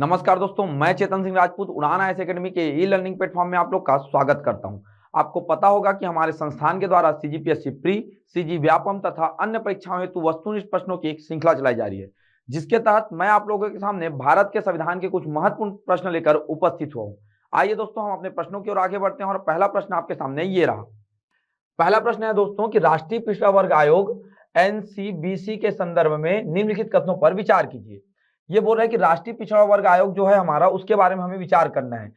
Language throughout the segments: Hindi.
नमस्कार दोस्तों, मैं चेतन सिंह राजपूत उड़ान आईएएस एकेडमी के ई लर्निंग प्लेटफॉर्म में आप लोग का स्वागत करता हूं। आपको पता होगा कि हमारे संस्थान के द्वारा सीजीपीएससी प्री, सीजी व्यापम तथा अन्य परीक्षाओं हेतु वस्तुनिष्ठ प्रश्नों की एक श्रृंखला चलाई जा रही है, जिसके तहत मैं आप लोगों के सामने भारत के संविधान के कुछ महत्वपूर्ण प्रश्न लेकर उपस्थित हुआ हूँ। आइए दोस्तों, हम अपने प्रश्नों की ओर आगे बढ़ते हैं और पहला प्रश्न आपके सामने ये रहा। पहला प्रश्न है दोस्तों कि राष्ट्रीय पिछड़ा वर्ग आयोग एनसीबीसी के संदर्भ में निम्नलिखित कथनों पर विचार कीजिए। ये बोल रहा है कि राष्ट्रीय पिछड़ा वर्ग आयोग जो है हमारा, उसके बारे में हमें विचार करना है।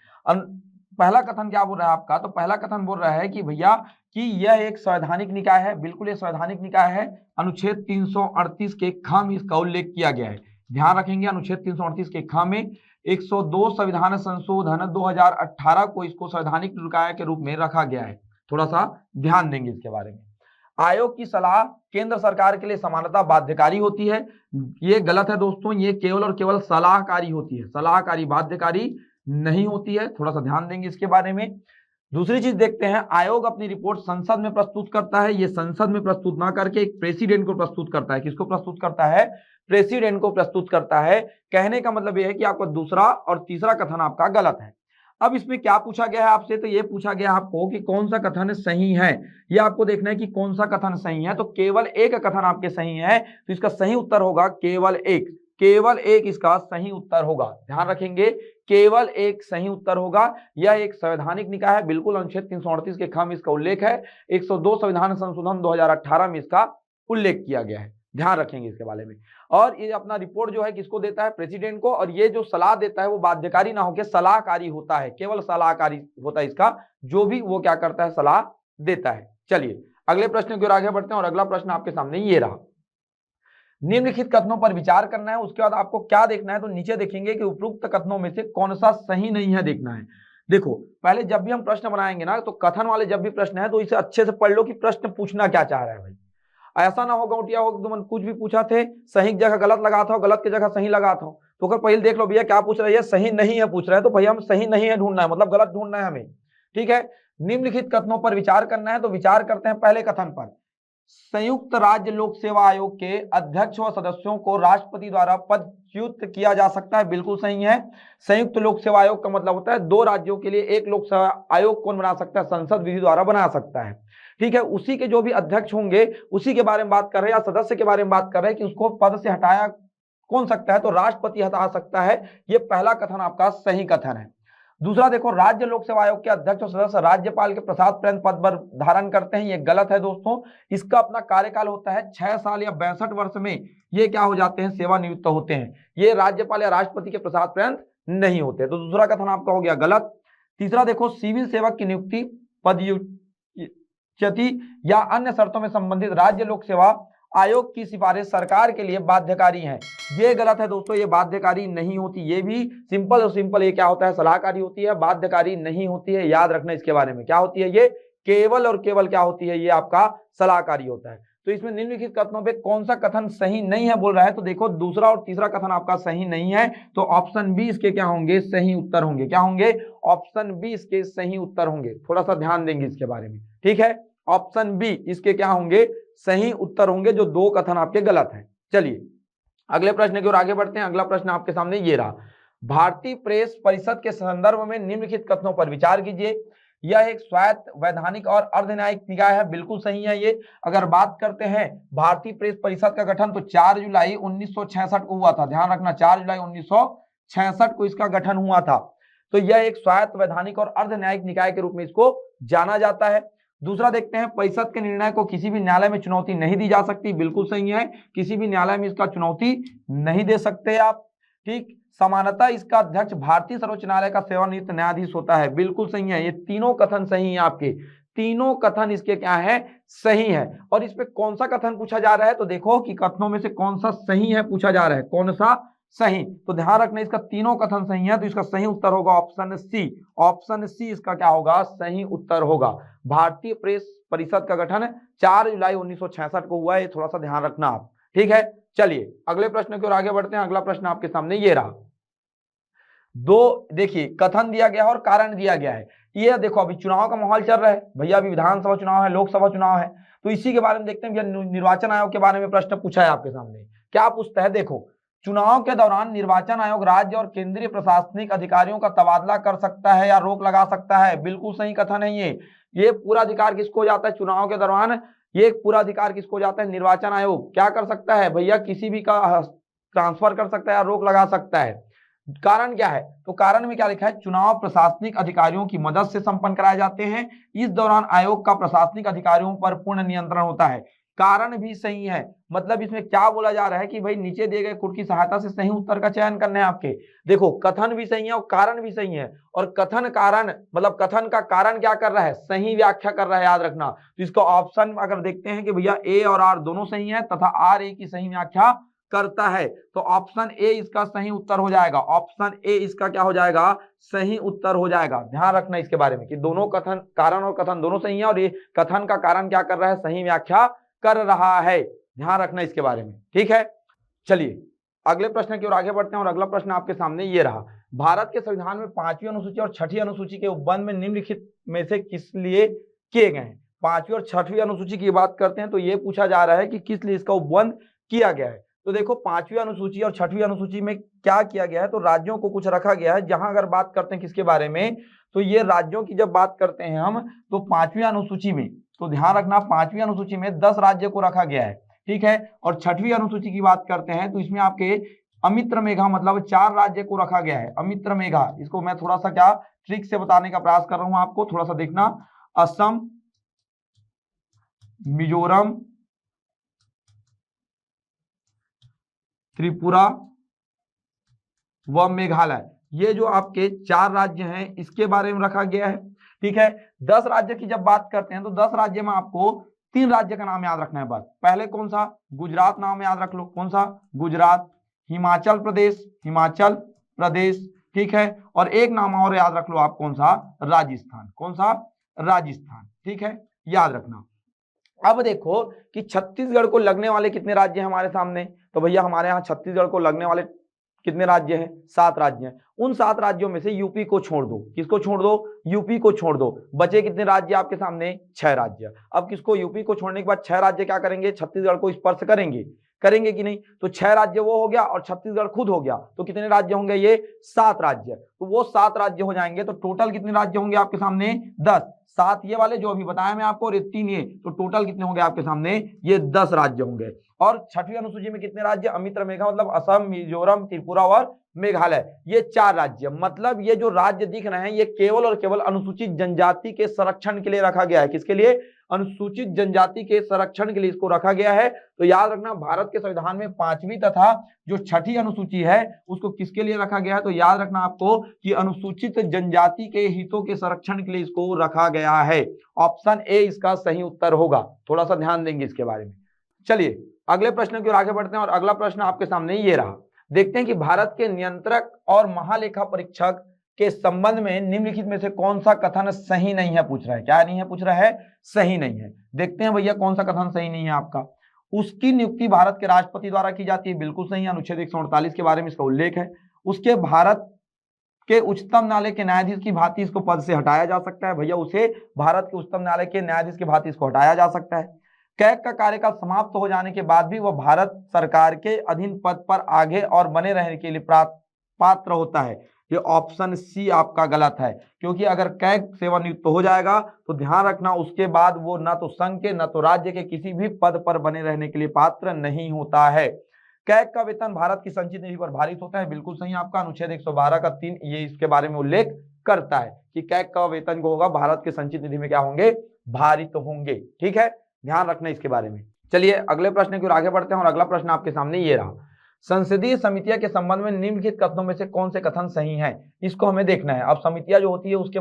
पहला कथन क्या बोल रहा है आपका? तो पहला कथन बोल रहा है कि भैया कि यह एक संवैधानिक निकाय है। बिल्कुल ये संवैधानिक निकाय है। अनुच्छेद 338 के ख में इसका उल्लेख किया गया है। ध्यान रखेंगे, अनुच्छेद 338 के ख में 102 संविधान संशोधन 2018 को इसको संवैधानिक निकाय के रूप में रखा गया है। थोड़ा सा ध्यान देंगे इसके बारे में। आयोग की सलाह केंद्र सरकार के लिए समानता बाध्यकारी होती है। ये गलत है दोस्तों, ये केवल और केवल सलाहकारी होती है, सलाहकारी बाध्यकारी नहीं होती है। थोड़ा सा ध्यान देंगे इसके बारे में। दूसरी चीज देखते हैं, आयोग अपनी रिपोर्ट संसद में प्रस्तुत करता है। ये संसद में प्रस्तुत ना करके एक प्रेसिडेंट को प्रस्तुत करता है। किसको प्रस्तुत करता है? प्रेसिडेंट को प्रस्तुत करता है। कहने का मतलब यह है कि आपका दूसरा और तीसरा कथन आपका गलत है। अब इसमें क्या पूछा गया है आपसे? तो ये पूछा गया आपको कि कौन सा कथन सही है। ये आपको देखना है कि कौन सा कथन सही है। तो केवल एक कथन आपके सही है, तो इसका सही उत्तर होगा केवल एक। केवल एक इसका सही उत्तर होगा। ध्यान रखेंगे, केवल एक सही उत्तर होगा। यह एक संवैधानिक निकाय है। बिल्कुल अनुच्छेद 338 के ख में इसका उल्लेख है। 102 संविधान संशोधन 2018 में इसका उल्लेख किया गया है। ध्यान रखेंगे इसके बारे में। और ये अपना रिपोर्ट जो है किसको देता है? प्रेसिडेंट को। और ये जो सलाह देता है वो बाध्यकारी ना होकर सलाहकारी होता है। केवल सलाहकारी होता है इसका, जो भी वो क्या करता है, सलाह देता है। चलिए अगले प्रश्न की ओर आगे बढ़ते हैं और अगला प्रश्न आपके सामने ये रहा। निम्नलिखित कथनों पर विचार करना है। उसके बाद आपको क्या देखना है? तो नीचे देखेंगे कि उपरोक्त कथनों में से कौन सा सही नहीं है, देखना है। देखो, पहले जब भी हम प्रश्न बनाएंगे ना, तो कथन वाले जब भी प्रश्न है तो इसे अच्छे से पढ़ लो कि प्रश्न पूछना क्या चाह रहा है भाई। ऐसा ना हो गौटिया हो कि तुम कुछ भी पूछा थे, सही की जगह गलत लगा था, गलत की जगह सही लगा था। तो अगर पहले देख लो भैया क्या पूछ रही है, सही नहीं है पूछ रहा है, तो भैया हम सही नहीं है ढूंढना है, मतलब गलत ढूंढना है हमें। ठीक है, निम्नलिखित कथनों पर विचार करना है। तो विचार करते हैं पहले कथन पर। संयुक्त राज्य लोक सेवा आयोग के अध्यक्ष व सदस्यों को राष्ट्रपति द्वारा पदच्युत किया जा सकता है। बिल्कुल सही है। संयुक्त लोक सेवा आयोग का मतलब होता है दो राज्यों के लिए एक लोक सेवा आयोग कौन बना सकता है? संसद विधि द्वारा बना सकता है। ठीक है, उसी के जो भी अध्यक्ष होंगे उसी के बारे में बात कर रहे हैं, या सदस्य के बारे में बात कर रहे हैं कि उसको पद से हटाया कौन सकता है? तो राष्ट्रपति हटा सकता है। ये पहला कथन आपका सही कथन है। दूसरा देखो, राज्य लोक सेवा आयोग के अध्यक्ष और सदस्य राज्यपाल के प्रसाद पर्यंत पद पर धारण करते हैं। ये गलत है दोस्तों। इसका अपना कार्यकाल होता है 6 साल या 62 वर्ष में ये क्या हो जाते हैं? सेवानिवृत्त होते हैं। ये राज्यपाल या राष्ट्रपति के प्रसाद पर्यंत नहीं होते। तो दूसरा कथन आपका हो गया गलत। तीसरा देखो, सिविल सेवक की नियुक्ति पदच्युति या अन्य शर्तों में संबंधित राज्य लोक सेवा आयोग की सिफारिश सरकार के लिए बाध्यकारी है। ये गलत है दोस्तों, ये बाध्यकारी नहीं होती। ये भी सिंपल और सिंपल ये क्या होता है? सलाहकारी होती है, बाध्यकारी नहीं होती है। याद रखना इसके बारे में। क्या होती है ये? केवल और केवल क्या होती है? ये आपका सलाहकारी होता है। तो इसमें निम्नलिखित कथनों पे कौन सा कथन सही नहीं है बोल रहा है? तो देखो, दूसरा और तीसरा कथन आपका सही नहीं है। तो ऑप्शन बी इसके क्या होंगे? सही उत्तर होंगे। क्या होंगे? ऑप्शन बी इसके सही उत्तर होंगे। थोड़ा सा ध्यान देंगे इसके बारे में। ठीक है, ऑप्शन बी इसके क्या होंगे? सही उत्तर होंगे। जो दो कथन आपके गलत हैं। चलिए अगले प्रश्न की ओर आगे बढ़ते हैं। अगला प्रश्न आपके सामने ये रहा। भारतीय प्रेस परिषद के संदर्भ में निम्नलिखित कथनों पर विचार कीजिए। यह एक स्वायत्त, वैधानिक और अर्धन्यायिक निकाय है। बिल्कुल सही है ये। अगर बात करते हैं भारतीय प्रेस परिषद का गठन तो 4 जुलाई 1966 को हुआ था। ध्यान रखना, 4 जुलाई 1966 को इसका गठन हुआ था। तो यह एक स्वायत्त, वैधानिक और अर्धन्यायिक निकाय के रूप में इसको जाना जाता है। दूसरा देखते हैं, परिषद के निर्णय को किसी भी न्यायालय में चुनौती नहीं दी जा सकती। बिल्कुल सही है, किसी भी न्यायालय में इसका चुनौती नहीं दे सकते आप। ठीक, समानता इसका अध्यक्ष भारतीय सर्वोच्च न्यायालय का सेवानिवृत्त न्यायाधीश होता है। बिल्कुल सही है। ये तीनों कथन सही है आपके। तीनों कथन इसके क्या है? सही है। और इस पे कौन सा कथन पूछा जा रहा है? तो देखो कि कथनों में से कौन सा सही है पूछा जा रहा है। कौन सा सही? तो ध्यान रखना, इसका तीनों कथन सही है। तो इसका सही उत्तर होगा ऑप्शन सी। ऑप्शन सी इसका क्या होगा? सही उत्तर होगा। भारतीय प्रेस परिषद का गठन 4 जुलाई 1966 को हुआ है। थोड़ा सा ध्यान रखना आप। ठीक है, चलिए अगले प्रश्न की ओर आगे बढ़ते हैं। अगला प्रश्न आपके सामने ये रहा। दो देखिए, कथन दिया गया है और कारण दिया गया है। ये देखो, अभी चुनाव का माहौल चल रहा है भैया। अभी विधानसभा चुनाव है, लोकसभा चुनाव है। तो इसी के बारे में देखते हैं भैया। निर्वाचन आयोग के बारे में प्रश्न पूछा है आपके सामने। क्या पूछता है? देखो, चुनाव के दौरान निर्वाचन आयोग राज्य और केंद्रीय प्रशासनिक अधिकारियों का तबादला कर सकता है या रोक लगा सकता है। बिल्कुल सही कथन है ये पूरा अधिकार किसको हो जाता है चुनाव के दौरान, ये पूरा अधिकार किसको हो जाता है, निर्वाचन आयोग क्या कर सकता है भैया, किसी भी का ट्रांसफर कर सकता है या रोक लगा सकता है। कारण क्या है, तो कारण में क्या लिखा है, चुनाव प्रशासनिक अधिकारियों की मदद से संपन्न कराए जाते हैं। इस दौरान आयोग का प्रशासनिक अधिकारियों पर पूर्ण नियंत्रण होता है। कारण भी सही है, मतलब इसमें क्या बोला जा रहा है कि भाई नीचे दिए गए कोड की सहायता से सही उत्तर का चयन करना है आपके। देखो कथन भी सही है और कारण भी सही है, और कथन कारण मतलब कथन का कारण क्या कर रहा है, सही व्याख्या कर रहा है, याद रखना। तो इसको ऑप्शन अगर देखते हैं कि भैया ए और आर दोनों सही है तथा आर ए की सही व्याख्या करता है, तो ऑप्शन ए इसका सही उत्तर हो जाएगा। ऑप्शन ए इसका क्या हो जाएगा, सही उत्तर हो जाएगा। ध्यान रखना इसके बारे में कि दोनों कथन, कारण और कथन दोनों सही है, और ये कथन का कारण क्या कर रहा है, सही व्याख्या कर रहा है। ध्यान रखना इसके बारे में, ठीक है। चलिए अगले प्रश्न की ओर आगे बढ़ते हैं, और अगला प्रश्न आपके सामने ये रहा। भारत के संविधान में 5वीं अनुसूची और 6ठी अनुसूची के उपबंध में निम्नलिखित में से किस लिए किए गए हैं। 5वीं और 6वीं अनुसूची की बात करते हैं तो ये पूछा जा रहा है कि किस लिए इसका उपबंध किया गया है। तो देखो 5वीं अनुसूची और 6वीं अनुसूची में क्या किया गया है, तो राज्यों को कुछ रखा गया है। जहां अगर बात करते हैं किसके बारे में, तो ये राज्यों की जब बात करते हैं हम, तो 5वीं अनुसूची में, तो ध्यान रखना 5वीं अनुसूची में 10 राज्य को रखा गया है, ठीक है। और 6वीं अनुसूची की बात करते हैं तो इसमें आपके अमित्र मेघा मतलब 4 राज्य को रखा गया है। अमित्र मेघा, इसको मैं थोड़ा सा क्या ट्रिक से बताने का प्रयास कर रहा हूं आपको, थोड़ा सा देखना। असम, मिजोरम, त्रिपुरा व मेघालय, ये जो आपके 4 राज्य हैं इसके बारे में रखा गया है, ठीक है। 10 राज्य की जब बात करते हैं तो 10 राज्य में आपको 3 राज्य का नाम याद रखना है बस। पहले कौन सा, गुजरात नाम याद रख लो, कौन सा, गुजरात। हिमाचल प्रदेश, हिमाचल प्रदेश, ठीक है। और एक नाम और याद रख लो आप, कौन सा, राजस्थान, कौन सा, राजस्थान, ठीक है, याद रखना। अब देखो कि छत्तीसगढ़ को लगने वाले कितने राज्य हैं हमारे सामने, तो भैया हमारे यहाँ छत्तीसगढ़ को लगने वाले कितने राज्य हैं, 7 राज्य हैं। उन 7 राज्यों में से यूपी को छोड़ दो, किसको छोड़ दो, यूपी को छोड़ दो। बचे कितने राज्य आपके सामने, 6 राज्य। अब किसको, यूपी को छोड़ने के बाद 6 राज्य क्या करेंगे, छत्तीसगढ़ को स्पर्श करेंगे, करेंगे कि नहीं। तो 6 राज्य वो हो गया और छत्तीसगढ़ खुद हो गया, तो कितने राज्य होंगे, ये 7 राज्य। तो वो 7 राज्य हो जाएंगे, तो टोटल कितने राज्य होंगे आपके सामने, 10। 7 ये वाले जो अभी बताया मैं आपको, और 3 ये, तो टोटल कितने होंगे आपके सामने, ये 10 राज्य होंगे। और 6वीं अनुसूची में कितने राज्य, अमित्र मेघा मतलब असम, मिजोरम, त्रिपुरा और मेघालय, ये 4 राज्य। मतलब ये जो राज्य दिख रहे हैं ये केवल और केवल अनुसूचित जनजाति के संरक्षण के लिए रखा गया है। किसके लिए, अनुसूचित जनजाति के संरक्षण के लिए इसको रखा गया है। तो याद रखना भारत के संविधान में 5वीं तथा जो 6ठी अनुसूची है उसको किसके लिए रखा गया है, तो याद रखना आपको कि अनुसूचित जनजाति के हितों के संरक्षण के लिए इसको रखा गया है। ऑप्शन ए इसका सही उत्तर होगा, थोड़ा सा ध्यान देंगे इसके बारे में। चलिए अगले प्रश्न की ओर आगे बढ़ते हैं, और अगला प्रश्न आपके सामने ये रहा। देखते हैं कि भारत के नियंत्रक और महालेखा परीक्षक के संबंध में निम्नलिखित में से कौन सा कथन सही नहीं है, पूछ रहा है। क्या नहीं है, पूछ रहा है, सही नहीं है। देखते हैं भैया कौन सा कथन सही नहीं है आपका। उसकी नियुक्ति भारत के राष्ट्रपति द्वारा की जाती है, बिल्कुल सही है। अनुच्छेद 148 के बारे में इसका उल्लेख है। उसके भारत के उच्चतम न्यायालय के न्यायाधीश की भांति इसको पद से हटाया जा सकता है। भैया उसे भारत के उच्चतम न्यायालय के न्यायाधीश की भांति इसको हटाया जा सकता है। कैग का कार्यकाल समाप्त हो जाने के बाद भी वह भारत सरकार के अधीन पद पर आगे और बने रहने के लिए पात्र होता है। ये ऑप्शन सी आपका गलत है, क्योंकि अगर कैग सेवानिवृत्त हो जाएगा तो ध्यान रखना उसके बाद वो न तो संघ के न तो राज्य के किसी भी पद पर बने रहने के लिए पात्र नहीं होता है। कैग का वेतन भारत की संचित निधि पर भारित होता है, बिल्कुल सही आपका। अनुच्छेद 112 का 3 ये इसके बारे में उल्लेख करता है कि कैग का वेतन को होगा भारत के संचित निधि में क्या होंगे, भारित होंगे, ठीक है, ध्यान रखना इसके बारे में। चलिए अगले प्रश्न की ओर आगे बढ़ते हैं, और अगला प्रश्न आपके सामने ये रहा। संसदीय समितियां के संबंध में निम्नलिखित कथनों में से कौन से कथन सही हैं, इसको हमें देखना है। अब समितियां जो होती है उसके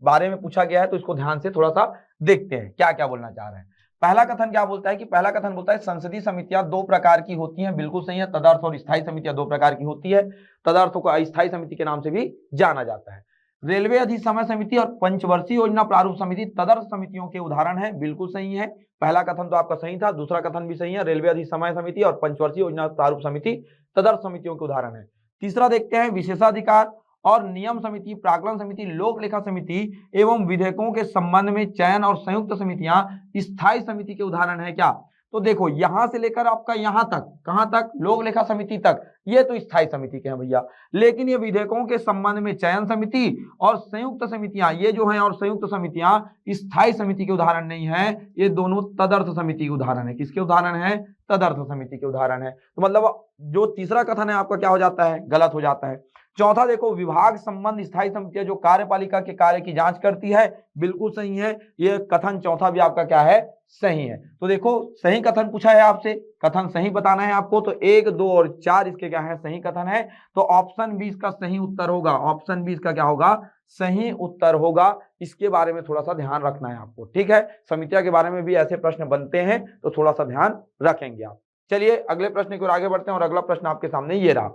बारे में पूछा गया है, तो इसको ध्यान से थोड़ा सा देखते हैं क्या क्या बोलना चाह रहे हैं। पहला कथन क्या बोलता है कि पहला कथन बोलता है संसदीय समितियां 2 प्रकार की होती हैं, बिल्कुल सही है। तदर्थ और स्थायी समितियां 2 प्रकार की होती है। तदर्थों को अस्थायी समिति के नाम से भी जाना जाता है। रेलवे अधिसमय समिति और पंचवर्षीय योजना प्रारूप समिति तदर्थ समितियों के उदाहरण है, बिल्कुल सही है। पहला कथन तो आपका सही था, दूसरा कथन भी सही है। रेलवे अधिसमय समिति और पंचवर्षीय योजना प्रारूप समिति तदर्थ समितियों के उदाहरण है। तीसरा देखते हैं विशेषाधिकार और नियम समिति, प्राक्कलन समिति, लोक लेखा समिति एवं विधेयकों के संबंध में चयन और संयुक्त समितियां स्थायी समिति के उदाहरण है क्या, तो देखो यहां से लेकर आपका यहां तक, कहां तक, लोक लेखा समिति तक, ये तो स्थायी समिति के हैं भैया। लेकिन ये विधेयकों के संबंध में चयन समिति और संयुक्त समितियां, ये जो है, और संयुक्त समितियां स्थायी समिति के उदाहरण नहीं है, ये दोनों तदर्थ समिति के उदाहरण है। किसके उदाहरण है? तदर्थ समिति के उदाहरण है। तो मतलब जो तीसरा कथन है आपका क्या हो जाता है? गलत हो जाता है। चौथा देखो, विभाग संबंध स्थायी समितियां जो कार्यपालिका के कार्य की जांच करती है, बिल्कुल सही है। ये कथन चौथा भी आपका क्या है? सही है। तो देखो सही कथन पूछा है आपसे, कथन सही बताना है आपको, तो 1, 2 और 4 इसके क्या है? सही कथन है। तो ऑप्शन बी इसका सही उत्तर होगा। ऑप्शन बी इसका क्या होगा? सही उत्तर होगा। इसके बारे में थोड़ा सा ध्यान रखना है आपको, ठीक है। समितियां के बारे में भी ऐसे प्रश्न बनते हैं, तो थोड़ा सा ध्यान रखेंगे आप। चलिए अगले प्रश्न की ओर आगे बढ़ते हैं, और अगला प्रश्न आपके सामने ये रहा।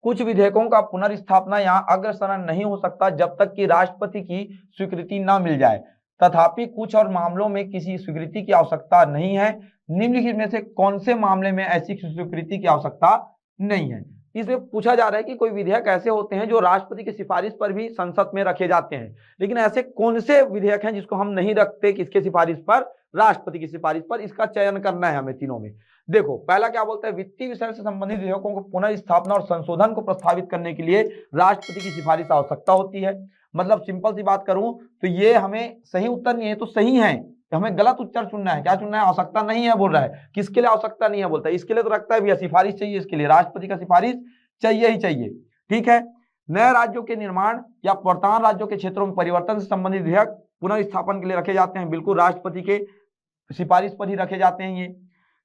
कुछ विधेयकों का पुनर्स्थापना या अग्रसरण नहीं हो सकता जब तक कि राष्ट्रपति की स्वीकृति न मिल जाए। तथापि कुछ और मामलों में किसी स्वीकृति की आवश्यकता नहीं है। निम्नलिखित में से कौन से मामले में ऐसी स्वीकृति की आवश्यकता नहीं है? इसमें पूछा जा रहा है कि कोई विधेयक ऐसे होते हैं जो राष्ट्रपति की सिफारिश पर भी संसद में रखे जाते हैं, लेकिन ऐसे कौन से विधेयक हैं जिसको हम नहीं रखते? किसके सिफारिश पर? राष्ट्रपति की सिफारिश पर। इसका चयन करना है हमें तीनों में। देखो पहला क्या बोलता है? वित्तीय विषय से संबंधित विधेयकों को पुनर्स्थापना और संशोधन को प्रस्तावित करने के लिए राष्ट्रपति की सिफारिश आवश्यकता होती है। मतलब सिंपल सी बात करूं तो ये हमें सही उत्तर नहीं है, तो सही है, हमें गलत उत्तर चुनना है। क्या चुनना है? आवश्यकता नहीं है बोल रहा है। किसके लिए आवश्यकता नहीं है बोलता है? इसके लिए तो रखता है भैया, सिफारिश चाहिए, इसके लिए राष्ट्रपति का सिफारिश चाहिए ही चाहिए, ठीक है। नए राज्यों के निर्माण या वर्तमान राज्यों के क्षेत्रों में परिवर्तन से संबंधित विधेयक पुनर्स्थापन के लिए रखे जाते हैं, बिल्कुल राष्ट्रपति के सिफारिश पर ही रखे जाते हैं ये।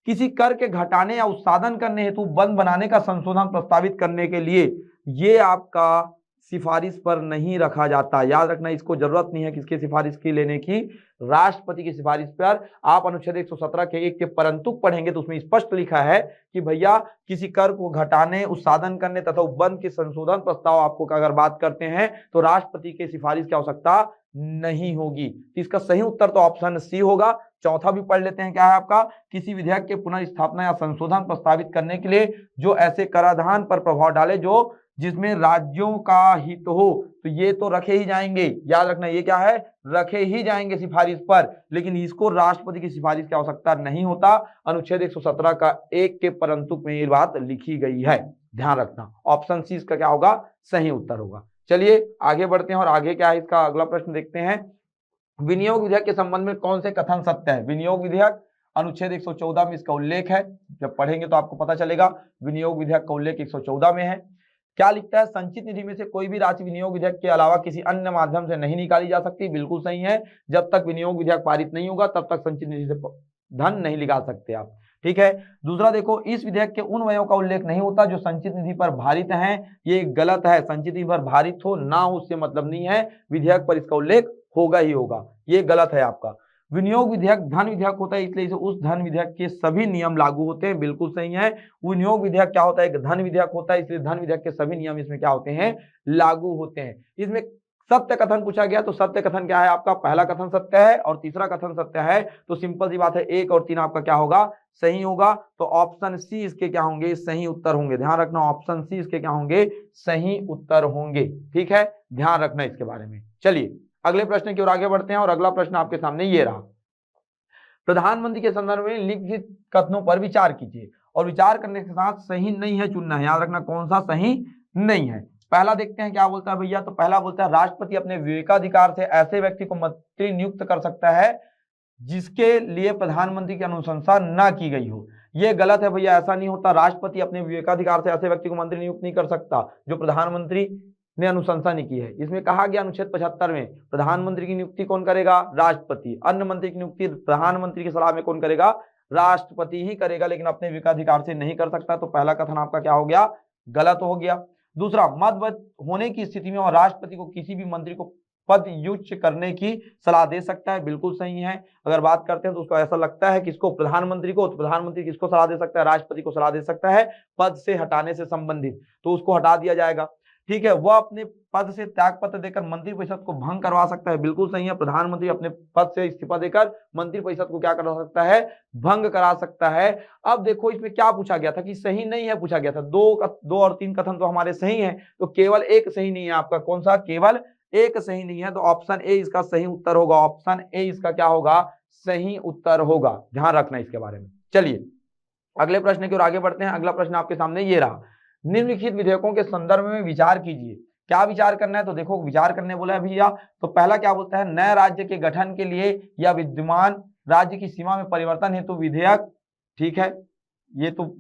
किसी कर के घटाने या उत्साधन करने हेतु बंद बनाने का संशोधन प्रस्तावित करने के लिए ये आपका सिफारिश पर नहीं रखा जाता। याद रखना, इसको जरूरत नहीं है किसकी सिफारिश की लेने की? राष्ट्रपति की सिफारिश पर। आप अनुच्छेद 117 के 1 के परंतु पढ़ेंगे तो उसमें स्पष्ट लिखा है कि भैया किसी कर को घटाने, उत्साधन करने तथा उपबंध के संशोधन प्रस्ताव आपको अगर बात करते हैं तो राष्ट्रपति की सिफारिश की आवश्यकता नहीं होगी। तो इसका सही उत्तर तो ऑप्शन सी होगा। चौथा भी पढ़ लेते हैं, क्या है आपका? किसी विधेयक के पुनर्स्थापना या संशोधन प्रस्तावित करने के लिए जो ऐसे कराधान पर प्रभाव डाले जो जिसमें राज्यों का हित हो, तो ये तो रखे ही जाएंगे। याद रखना, ये क्या है? रखे ही जाएंगे सिफारिश पर, लेकिन इसको राष्ट्रपति की सिफारिश की आवश्यकता नहीं होता। अनुच्छेद 117 का 1 के परंतु में ये बात लिखी गई है, ध्यान रखना। ऑप्शन सी इसका क्या होगा? सही उत्तर होगा। चलिए आगे बढ़ते हैं, और आगे क्या है इसका अगला प्रश्न देखते हैं। विनियोग विधेयक के संबंध में कौन से कथन सत्य है? विनियोग विधेयक अनुच्छेद 114 में इसका उल्लेख है, जब पढ़ेंगे तो आपको पता चलेगा। विनियोग विधेयक का उल्लेख 114 में है। क्या लिखता है? संचित निधि में से कोई भी राशि विनियोग विधेयक के अलावा किसी अन्य माध्यम से नहीं निकाली जा सकती। बिल्कुल सही है। जब तक विनियोग विधेयक पारित नहीं होगा तब तक संचित निधि से धन नहीं निकाल सकते आप, ठीक है। दूसरा देखो, इस विधेयक के उन व्ययों का उल्लेख नहीं होता जो संचित निधि पर भारित हैं। ये गलत है। संचित निधि पर भारित हो ना हो उससे मतलब नहीं है, विधेयक पर इसका उल्लेख होगा ही होगा। ये गलत है आपका। विनियोग विधेयक धन विधेयक होता है, इसलिए उस धन विधेयक के सभी नियम लागू होते हैं। बिल्कुल सही है। विनियोग विधेयक क्या होता है? एक धन विधेयक होता है, इसलिए धन विधेयक के सभी नियम इसमें क्या होते हैं? लागू होते हैं। इसमें सत्य कथन पूछा गया, तो सत्य कथन क्या है आपका? पहला कथन सत्य है और तीसरा कथन सत्य है, तो सिंपल सी बात है 1 और 3 आपका क्या होगा? सही होगा। तो ऑप्शन सी इसके क्या होंगे? सही उत्तर होंगे। ध्यान रखना, ऑप्शन सी इसके क्या होंगे? सही उत्तर होंगे, ठीक है। ध्यान रखना इसके बारे में। चलिए अगले प्रश्न की ओर आगे बढ़ते हैं, और अगला प्रश्न आपके सामने ये रहा। प्रधानमंत्री के संदर्भ में लिखित कथनों पर विचार कीजिए, और विचार करने के साथ सही नहीं है चुनना है। याद रखना कौन सा सही नहीं है। पहला देखते हैं क्या बोलता है भैया। तो पहला बोलता है राष्ट्रपति अपने विवेकाधिकार से ऐसे व्यक्ति को मंत्री नियुक्त कर सकता है जिसके लिए प्रधानमंत्री की अनुशंसा न की गई हो। यह गलत है भैया, ऐसा नहीं होता। राष्ट्रपति अपने विवेकाधिकार से ऐसे व्यक्ति को मंत्री नियुक्त नहीं कर सकता जो प्रधानमंत्री ने अनुशंसा नहीं की है। इसमें कहा गया अनुच्छेद 75 में प्रधानमंत्री की नियुक्ति कौन करेगा? राष्ट्रपति। अन्य मंत्री की नियुक्ति प्रधानमंत्री की सलाह में कौन करेगा? राष्ट्रपति ही करेगा, लेकिन अपने विवेकाधिकार से नहीं कर सकता। तो पहला कथन आपका क्या हो गया? गलत हो गया। दूसरा, मतभेद होने की स्थिति में और राष्ट्रपति को किसी भी मंत्री को पदच्युत करने की सलाह दे सकता है। बिल्कुल सही है। अगर बात करते हैं तो उसको ऐसा लगता है किसको? प्रधानमंत्री को। तो प्रधानमंत्री किसको सलाह दे सकता है? राष्ट्रपति को सलाह दे सकता है पद से हटाने से संबंधित, तो उसको हटा दिया जाएगा, ठीक है। वह अपने पद से त्याग पत्र देकर मंत्रिपरिषद को भंग करवा सकता है। बिल्कुल सही है। प्रधानमंत्री अपने पद से इस्तीफा देकर मंत्रिपरिषद को क्या करा सकता है? भंग करा सकता है। अब देखो इसमें क्या पूछा गया था कि सही नहीं है पूछा गया था। 2 और 3 कथन तो हमारे सही है, तो केवल एक सही नहीं है आपका। कौन सा? केवल एक सही नहीं है। तो ऑप्शन ए इसका सही उत्तर होगा। ऑप्शन ए इसका क्या होगा? सही उत्तर होगा। ध्यान रखना इसके बारे में। चलिए अगले प्रश्न की ओर आगे बढ़ते हैं। अगला प्रश्न आपके सामने ये रहा, निम्नलिखित विधेयकों के संदर्भ में विचार कीजिए। क्या विचार करना है? तो देखो विचार करने बोला है भैया, तो पहला क्या बोलता है, नए राज्य के गठन के लिए या विद्यमान राज्य की सीमा में परिवर्तन हेतु विधेयक। ठीक है, ये तो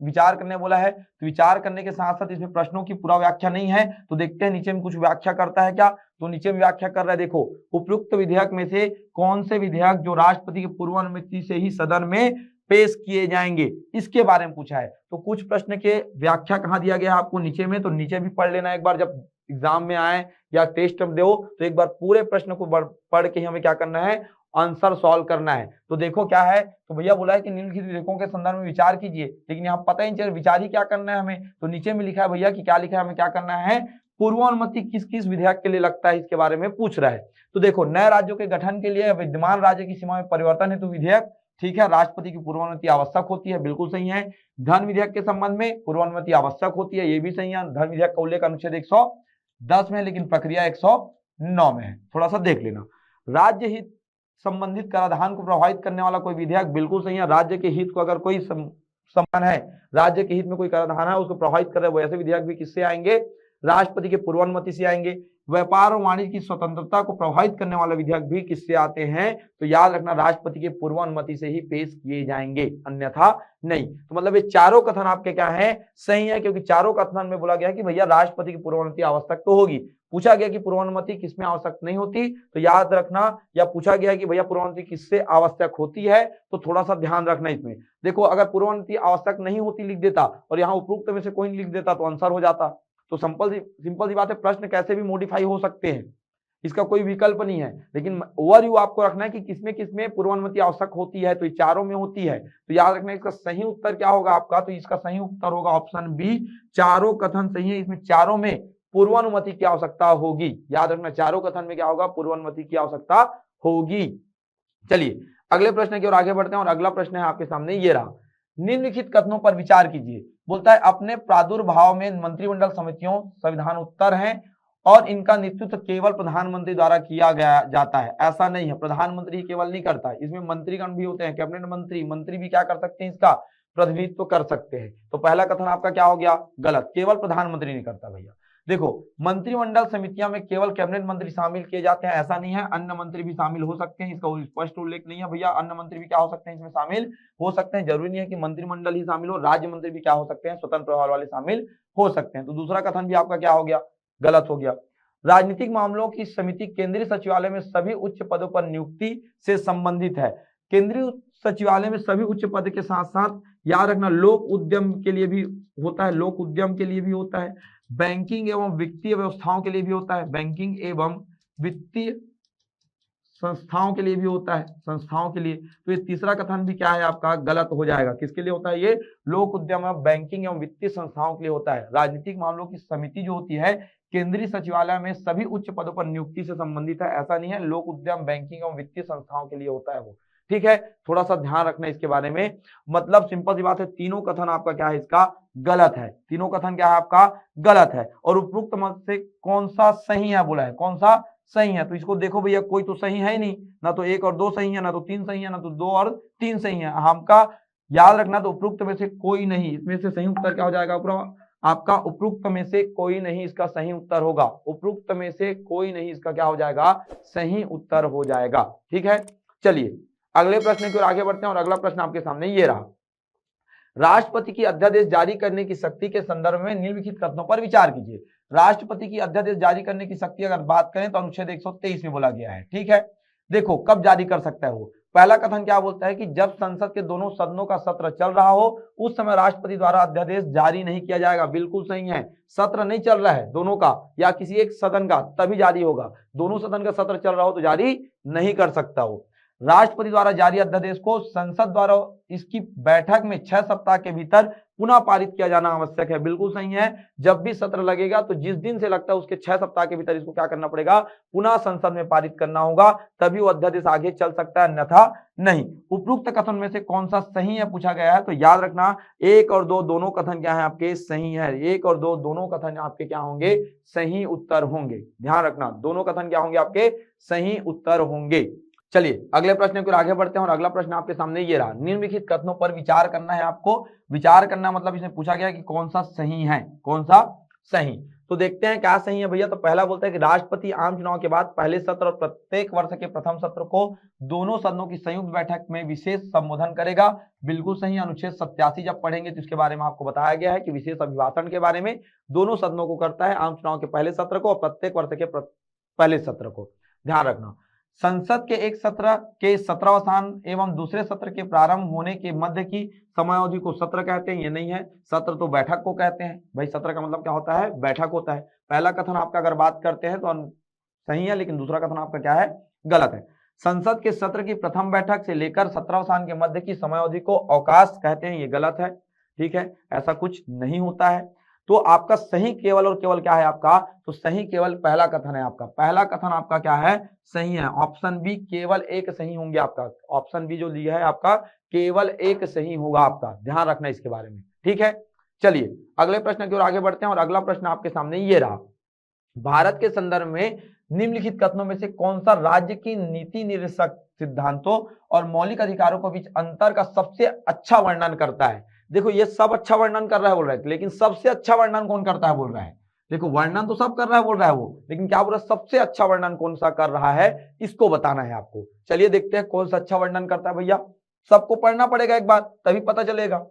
विचार करने बोला है, तो विचार करने के साथ साथ इसमें प्रश्नों की पूरा व्याख्या नहीं है, तो देखते हैं नीचे में कुछ व्याख्या करता है क्या। तो नीचे में व्याख्या कर रहा है, देखो उपयुक्त विधेयक में से कौन से विधेयक जो राष्ट्रपति की पूर्व अनुमति से ही सदन में पेश किए जाएंगे, इसके बारे में पूछा है। तो कुछ प्रश्न के व्याख्या कहाँ दिया गया है आपको नीचे में, तो नीचे भी पढ़ लेना एक बार, जब एग्जाम में आए या टेस्ट में दो तो एक बार पूरे प्रश्न को पढ़ के हमें क्या करना है, आंसर सॉल्व करना है। तो देखो क्या है, तो भैया बोला है कि निम्नलिखित विधेयकों के संदर्भ में विचार कीजिए, लेकिन यहाँ पता ही नहीं चल विचार ही क्या करना है हमें। तो नीचे में लिखा है भैया कि क्या लिखा है, हमें क्या करना है, पूर्व अनुमति किस किस विधेयक के लिए लगता है इसके बारे में पूछ रहा है। तो देखो नए राज्यों के गठन के लिए विद्यमान राज्य की सीमा में परिवर्तन हेतु विधेयक, ठीक है, राष्ट्रपति की पूर्व अनुमति आवश्यक होती है, बिल्कुल सही है। धन विधेयक के संबंध में पूर्व अनुमति आवश्यक होती है, ये भी सही है। धन विधेयक का उल्लेख अनुच्छेद 110 में, लेकिन प्रक्रिया 109 में है, थोड़ा सा देख लेना। राज्य हित संबंधित कराधान को प्रभावित करने वाला कोई विधेयक, बिल्कुल सही है। राज्य के हित को अगर कोई सम्मान है, राज्य के हित में कोई कराधान है उसको प्रभावित कर रहे, वैसे विधेयक भी किससे आएंगे, राष्ट्रपति के पूर्व अनुमति से आएंगे। व्यापार और वाणिज्य की स्वतंत्रता को प्रभावित करने वाले विधेयक भी किससे आते हैं, तो याद रखना राष्ट्रपति के पूर्व अनुमति से ही पेश किए जाएंगे, अन्यथा नहीं। तो मतलब ये चारों कथन आपके क्या है, सही है, क्योंकि चारों कथन में बोला गया कि भैया राष्ट्रपति की पूर्व अनुमति आवश्यक तो होगी। पूछा गया कि पूर्व अनुमति किसमें आवश्यक नहीं होती, तो याद रखना, या पूछा गया कि भैया पूर्व अनुमति किससे आवश्यक होती है, तो थोड़ा सा ध्यान रखना इसमें। देखो अगर पूर्व अनुमति आवश्यक नहीं होती लिख देता और यहाँ उपरोक्त में से कोई नहीं लिख देता तो आंसर हो जाता। तो सिंपल सी बात है, प्रश्न कैसे भी मॉडिफाई हो सकते हैं, इसका कोई विकल्प नहीं है, लेकिन ओवरव्यू आपको रखना है कि किसमें किसमें पूर्व अनुमति आवश्यक होती है, तो ये चारों में होती है। तो याद रखना इसका सही उत्तर क्या होगा आपका, तो इसका सही उत्तर होगा ऑप्शन बी, चारों कथन सही है, इसमें चारों में पूर्व अनुमति की आवश्यकता होगी। याद रखना चारों कथन में क्या होगा, पूर्व अनुमति की आवश्यकता होगी। चलिए अगले प्रश्न की ओर आगे बढ़ते हैं, और अगला प्रश्न है आपके सामने ये रहा, निम्नलिखित कथनों पर विचार कीजिए। बोलता है अपने प्रादुर्भाव में मंत्रिमंडल समितियों संविधान उत्तर हैं और इनका नेतृत्व केवल प्रधानमंत्री द्वारा किया गया जाता है। ऐसा नहीं है, प्रधानमंत्री केवल नहीं करता, इसमें मंत्रीगण भी होते हैं, कैबिनेट मंत्री भी क्या कर सकते हैं, इसका प्रतिनिधित्व कर सकते हैं। तो पहला कथन आपका क्या हो गया, गलत, केवल प्रधानमंत्री नहीं करता भैया। देखो मंत्रिमंडल समितियां में केवल कैबिनेट मंत्री शामिल किए जाते हैं, ऐसा नहीं है, अन्य मंत्री भी शामिल हो सकते हैं, इसका स्पष्ट उल्लेख नहीं है भैया। अन्य मंत्री भी क्या हो सकते हैं, इसमें शामिल हो सकते हैं, जरूरी नहीं है कि मंत्रिमंडल ही शामिल हो, राज्य मंत्री भी क्या हो सकते हैं, स्वतंत्र प्रभार वाले शामिल हो सकते हैं। तो दूसरा कथन भी आपका क्या हो गया, गलत हो गया। राजनीतिक मामलों की समिति केंद्रीय सचिवालय में सभी उच्च पदों पर नियुक्ति से संबंधित है। केंद्रीय सचिवालय में सभी उच्च पद के साथ साथ याद रखना लोक उद्यम के लिए भी होता है, लोक उद्यम के लिए भी होता है, बैंकिंग एवं वित्तीय व्यवस्थाओं के लिए भी होता है, बैंकिंग एवं वित्तीय संस्थाओं के लिए भी होता है, संस्थाओं के लिए। तो ये तीसरा कथन भी क्या है आपका, गलत हो जाएगा। किसके लिए होता है ये, लोक उद्यम एवं बैंकिंग एवं वित्तीय संस्थाओं के लिए होता है। राजनीतिक मामलों की समिति जो होती है केंद्रीय सचिवालय में सभी उच्च पदों पर नियुक्ति से संबंधित है, ऐसा नहीं है, लोक उद्यम बैंकिंग एवं वित्तीय संस्थाओं के लिए होता है वो। ठीक है, थोड़ा सा ध्यान रखना इसके बारे में। मतलब सिंपल सी बात है, तीनों कथन आपका क्या है, इसका गलत है, तीनों कथन क्या है आपका गलत है। और उपरोक्त मत से कौन सा सही है बोला है, कौन सा सही है, तो इसको देखो भैया कोई तो सही है ही नहीं, ना तो 1 और 2 सही है, ना तो 3 सही है, ना तो 2 और 3 सही है। हमका याद रखना, तो उपरोक्त में से कोई नहीं, इसमें से सही उत्तर क्या हो जाएगा आपका, उपरोक्त में से कोई नहीं इसका सही उत्तर होगा, उपरोक्त में से कोई नहीं इसका क्या हो जाएगा, सही उत्तर हो जाएगा। ठीक है, चलिए अगले प्रश्न की ओर आगे बढ़ते हैं, और अगला प्रश्न आपके सामने ये रहा, राष्ट्रपति की अध्यादेश जारी करने की शक्ति के संदर्भ में निम्नलिखित कथनों पर विचार कीजिए। राष्ट्रपति की अध्यादेश जारी करने की शक्ति अगर बात करें तो अनुच्छेद 123 में बोला गया है। ठीक है, देखो कब जारी कर सकता है वो, पहला कथन क्या बोलता है कि जब संसद के दोनों सदनों का सत्र चल रहा हो उस समय राष्ट्रपति द्वारा अध्यादेश जारी नहीं किया जाएगा, बिल्कुल सही है। सत्र नहीं चल रहा है दोनों का या किसी एक सदन का, तभी जारी होगा, दोनों सदन का सत्र चल रहा हो तो जारी नहीं कर सकता वो। राष्ट्रपति द्वारा जारी अध्यादेश को संसद द्वारा इसकी बैठक में 6 सप्ताह के भीतर पुनः पारित किया जाना आवश्यक है, बिल्कुल सही है। जब भी सत्र लगेगा तो जिस दिन से लगता है उसके 6 सप्ताह के भीतर इसको क्या करना पड़ेगा, पुनः संसद में पारित करना होगा, तभी वो अध्यादेश आगे चल सकता है, अन्यथा नहीं। उपरोक्त कथन में से कौन सा सही है पूछा गया है, तो याद रखना 1 और 2 दोनों कथन क्या है आपके सही है, 1 और 2 दोनों कथन आपके क्या होंगे, सही उत्तर होंगे। ध्यान रखना दोनों कथन क्या होंगे आपके सही उत्तर होंगे। चलिए अगले प्रश्न की ओर आगे बढ़ते हैं और अगला प्रश्न आपके सामने ये रहा, निम्नलिखित कथनों पर विचार करना है आपको। विचार करना मतलब इसमें पूछा गया कि कौन सा सही है, कौन सा सही। तो देखते हैं क्या सही है भैया। तो पहला बोलता है कि राष्ट्रपति आम चुनाव के बाद पहले सत्र और प्रत्येक वर्ष के प्रथम सत्र को दोनों सदनों की संयुक्त बैठक में विशेष संबोधन करेगा। बिल्कुल सही। अनुच्छेद 87 जब पढ़ेंगे तो इसके बारे में आपको बताया गया है कि विशेष अभिभाषण के बारे में दोनों सदनों को करता है, आम चुनाव के पहले सत्र को और प्रत्येक वर्ष के पहले सत्र को। ध्यान रखना, संसद के एक सत्र के सत्रावसान एवं दूसरे सत्र के प्रारंभ होने के मध्य की समयावधि को सत्र कहते हैं। ये नहीं है, सत्र तो बैठक को कहते हैं। भाई सत्र का मतलब क्या होता है, बैठक होता है। पहला कथन आपका अगर बात करते हैं तो सही है, लेकिन दूसरा कथन आपका क्या है, गलत है। संसद के सत्र की प्रथम बैठक से लेकर सत्रावसान के मध्य की समयावधि को अवकाश कहते हैं। ये गलत है, ठीक है, ऐसा कुछ नहीं होता है। तो आपका सही केवल और केवल क्या है आपका, तो सही केवल पहला कथन है आपका। पहला कथन आपका क्या है, सही है। ऑप्शन बी केवल एक सही होंगे आपका। ऑप्शन बी जो दिया है आपका केवल एक सही होगा आपका। ध्यान रखना इसके बारे में, ठीक है। चलिए अगले प्रश्न की ओर आगे बढ़ते हैं और अगला प्रश्न आपके सामने ये रहा, भारत के संदर्भ में निम्नलिखित कथनों में से कौन सा राज्य की नीति निर्देशक सिद्धांतों और मौलिक अधिकारों के बीच अंतर का सबसे अच्छा वर्णन करता है। देखो ये सब अच्छा वर्णन कर रहा है बोल रहा है, लेकिन सबसे अच्छा वर्णन कौन करता है बोल रहा है। देखो वर्णन तो सब कर रहा है बोल रहा है वो, लेकिन क्या बोल रहा है, सबसे अच्छा वर्णन कौन सा कर रहा है, इसको बताना है आपको। चलिए देखते हैं कौन सा अच्छा वर्णन करता है भैया। सबको पढ़ना पड़ेगा एक बार, तभी पता चलेगा।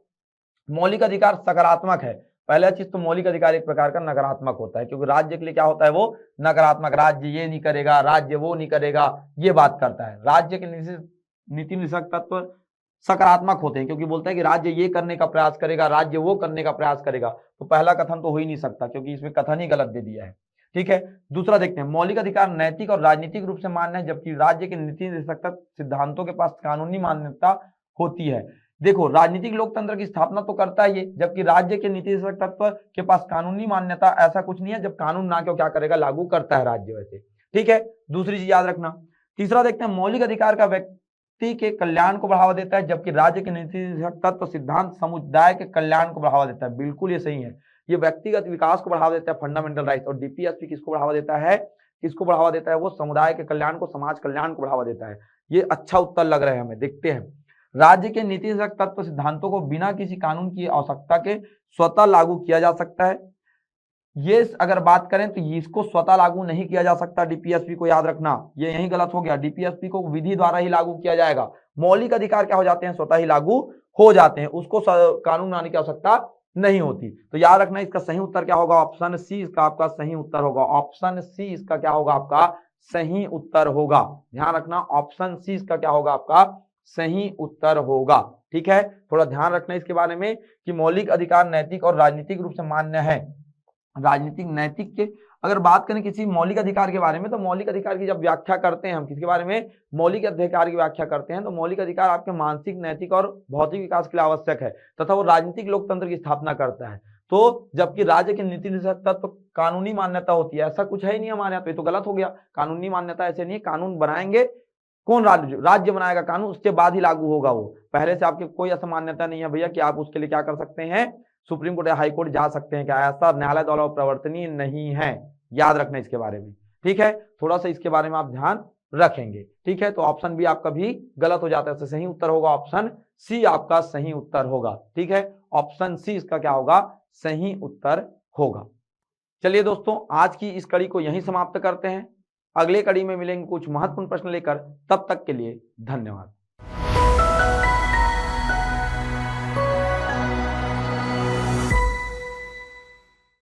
मौलिक अधिकार सकारात्मक है। पहला चीज तो मौलिक अधिकार एक प्रकार का नकारात्मक होता है, क्योंकि राज्य के लिए क्या होता है, वो नकारात्मक। राज्य ये नहीं करेगा, राज्य वो नहीं करेगा, ये बात करता है। राज्य के नीति निर्देशक तत्व सकारात्मक होते हैं, क्योंकि बोलता है कि राज्य ये करने का प्रयास करेगा, राज्य वो करने का प्रयास करेगा। तो पहला कथन तो हो ही नहीं सकता, क्योंकि इसमें कथन ही गलत दे दिया है, ठीक है। दूसरा देखते हैं, मौलिक अधिकार नैतिक और राजनीतिक रूप से मान्य है, जबकि राज्य के नीति निर्देशक सिद्धांतों के पास कानूनी मान्यता होती है। देखो राजनीतिक लोकतंत्र की स्थापना तो करता है ये, जबकि राज्य के नीति निर्देशक तत्व के पास कानूनी मान्यता ऐसा कुछ नहीं है। जब कानून ना क्यों क्या करेगा, लागू करता है राज्य वैसे, ठीक है। दूसरी चीज याद रखना। तीसरा देखते हैं, मौलिक अधिकार का व्यक्ति के कल्याण को बढ़ावा देता है, जबकि राज्य के नीति निर्देशक तत्व सिद्धांत समुदाय के कल्याण को बढ़ावा देता है। बिल्कुल ये सही है, ये व्यक्तिगत विकास को बढ़ावा देता है, फंडामेंटल राइट। और डीपीएसपी किसको बढ़ावा देता है, किसको बढ़ावा देता है, वो समुदाय के कल्याण को, समाज कल्याण को बढ़ावा देता है। ये अच्छा उत्तर लग रहा है हमें, देखते हैं। राज्य के नीति तत्व सिद्धांतों को बिना किसी कानून की आवश्यकता के स्वतः लागू किया जा सकता है। ये अगर बात करें तो इसको स्वतः लागू नहीं किया जा सकता, डीपीएसपी को याद रखना, ये यही गलत हो गया। डीपीएसपी को विधि द्वारा ही लागू किया जाएगा। मौलिक अधिकार क्या हो जाते हैं, स्वतः ही लागू हो जाते हैं, उसको कानून बनाने की आवश्यकता नहीं होती। तो याद रखना इसका सही उत्तर क्या होगा, ऑप्शन सी इसका आपका सही उत्तर होगा। ऑप्शन सी इसका क्या होगा, आपका सही उत्तर होगा। ध्यान रखना, ऑप्शन सी इसका क्या होगा, आपका सही उत्तर होगा, ठीक है। थोड़ा ध्यान रखना इसके बारे में कि मौलिक अधिकार नैतिक और राजनीतिक रूप से मान्य है। राजनीतिक नैतिक के अगर बात करें किसी मौलिक अधिकार के बारे में, तो मौलिक अधिकार की जब व्याख्या करते हैं हम, किसके बारे में, मौलिक अधिकार की व्याख्या करते हैं, तो मौलिक अधिकार आपके मानसिक, नैतिक और भौतिक विकास के लिए आवश्यक है तथा वो राजनीतिक लोकतंत्र की स्थापना करता है। तो जबकि राज्य के नीति निर्देशक तत्व कानूनी मान्यता होती है, ऐसा कुछ है ही नहीं हमारे यहाँ, तो गलत हो गया। कानूनी मान्यता ऐसे नहीं है, कानून बनाएंगे कौन, राज्य बनाएगा कानून, उसके बाद ही लागू होगा वो। पहले से आपके कोई ऐसा मान्यता नहीं है भैया कि आप उसके लिए क्या कर सकते हैं, सुप्रीम कोर्ट या हाई कोर्ट जा सकते हैं, क्या ऐसा न्यायालय द्वारा प्रवर्तनीय नहीं है। याद रखना इसके बारे में, ठीक है। थोड़ा सा इसके बारे में आप ध्यान रखेंगे, ठीक है। तो ऑप्शन बी आपका भी गलत हो जाता है, सही उत्तर होगा ऑप्शन सी आपका सही उत्तर होगा, ठीक है। ऑप्शन सी इसका क्या होगा, सही उत्तर होगा। चलिए दोस्तों, आज की इस कड़ी को यहीं समाप्त करते हैं। अगले कड़ी में मिलेंगे कुछ महत्वपूर्ण प्रश्न लेकर, तब तक के लिए धन्यवाद।